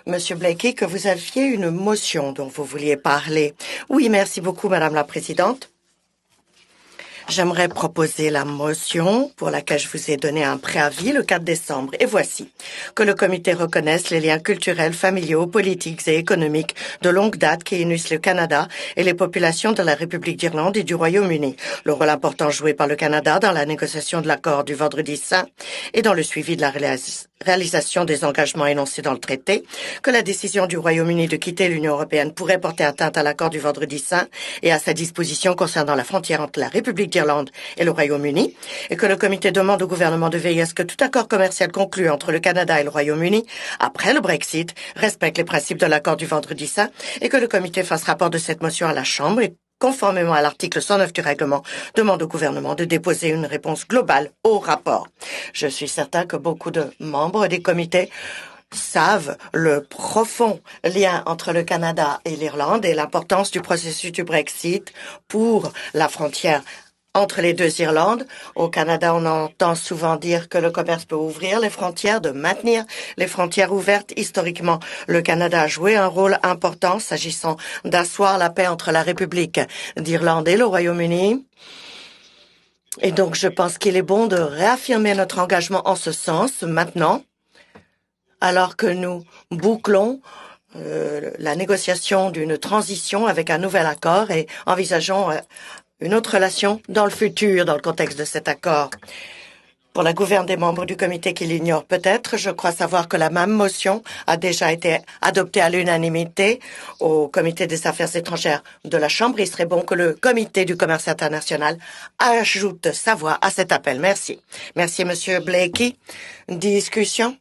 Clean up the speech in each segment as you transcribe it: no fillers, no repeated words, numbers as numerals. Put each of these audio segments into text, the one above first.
Monsieur Blakey, que vous aviez une motion dont vous vouliez parler. Oui, merci beaucoup, Madame la Présidente. J'aimerais proposer la motion pour laquelle je vous ai donné un préavis le 4 décembre. Et voici. Que le comité reconnaisse les liens culturels, familiaux, politiques et économiques de longue date qui unissent le Canada et les populations de la République d'Irlande et du Royaume-Uni. Le rôle important joué par le Canada dans la négociation de l'accord du Vendredi saint et dans le suivi de la réalisation des engagements énoncés dans le traité. Que la décision du Royaume-Uni de quitter l'Union européenne pourrait porter atteinte à l'accord du Vendredi saint et à sa disposition concernant la frontière entre la République d'Irlande et le Royaume-Uni, et que le comité demande au gouvernement de veiller à ce que tout accord commercial conclu entre le Canada et le Royaume-Uni après le Brexit respecte les principes de l'accord du Vendredi saint, et que le comité fasse rapport de cette motion à la Chambre et conformément à l'article 109 du règlement, demande au gouvernement de déposer une réponse globale au rapport. Je suis certain que beaucoup de membres des comités savent le profond lien entre le Canada et l'Irlande et l'importance du processus du Brexit pour la frontière entre les deux Irlandes. Au Canada, on entend souvent dire que le commerce peut ouvrir les frontières, de maintenir les frontières ouvertes. Historiquement, le Canada a joué un rôle important s'agissant d'asseoir la paix entre la République d'Irlande et le Royaume-Uni. Et donc, je pense qu'il est bon de réaffirmer notre engagement en ce sens maintenant, alors que nous bouclons la négociation d'une transition avec un nouvel accord et envisageons une autre relation dans le futur, dans le contexte de cet accord. Pour la gouverne des membres du comité qui l'ignorent peut-être, je crois savoir que la même motion a déjà été adoptée à l'unanimité au comité des affaires étrangères de la Chambre. Il serait bon que le comité du commerce international ajoute sa voix à cet appel. Merci. Merci, Monsieur Blakey. Discussion?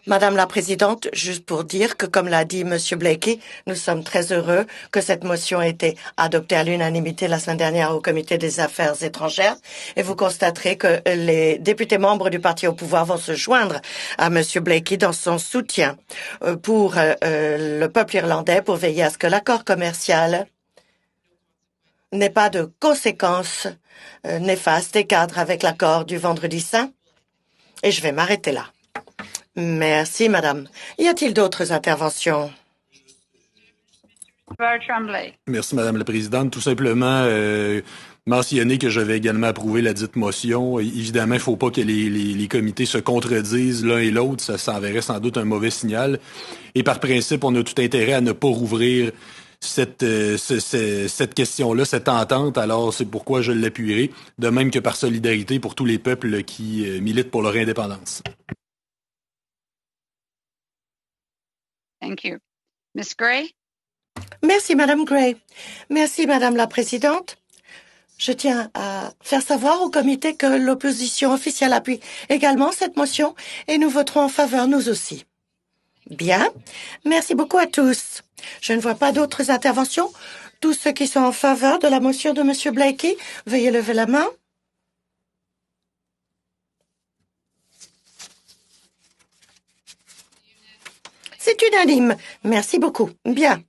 Madame la Présidente, juste pour dire que, comme l'a dit Monsieur Blakey, nous sommes très heureux que cette motion ait été adoptée à l'unanimité la semaine dernière au Comité des Affaires étrangères. Et vous constaterez que les députés membres du parti au pouvoir vont se joindre à Monsieur Blakey dans son soutien pour le peuple irlandais pour veiller à ce que l'accord commercial n'ait pas de conséquences néfastes et cadres avec l'accord du Vendredi saint. Et je vais m'arrêter là. Merci, madame. Y a-t-il d'autres interventions? Merci, Madame la Présidente. Tout simplement, mentionner que j'avais également approuvé la dite motion. Évidemment, il ne faut pas que les comités se contredisent l'un et l'autre. Ça enverrait sans doute un mauvais signal. Et par principe, on a tout intérêt à ne pas rouvrir cette question-là, cette entente. Alors, c'est pourquoi je l'appuierai, de même que par solidarité pour tous les peuples qui militent pour leur indépendance. Thank you. Ms. Gray? Merci, Madame Gray. Merci, Madame la Présidente. Je tiens à faire savoir au comité que l'opposition officielle appuie également cette motion et nous voterons en faveur, nous aussi. Bien. Merci beaucoup à tous. Je ne vois pas d'autres interventions. Tous ceux qui sont en faveur de la motion de Monsieur Blakey, veuillez lever la main. C'est unanime. Merci beaucoup. Bien.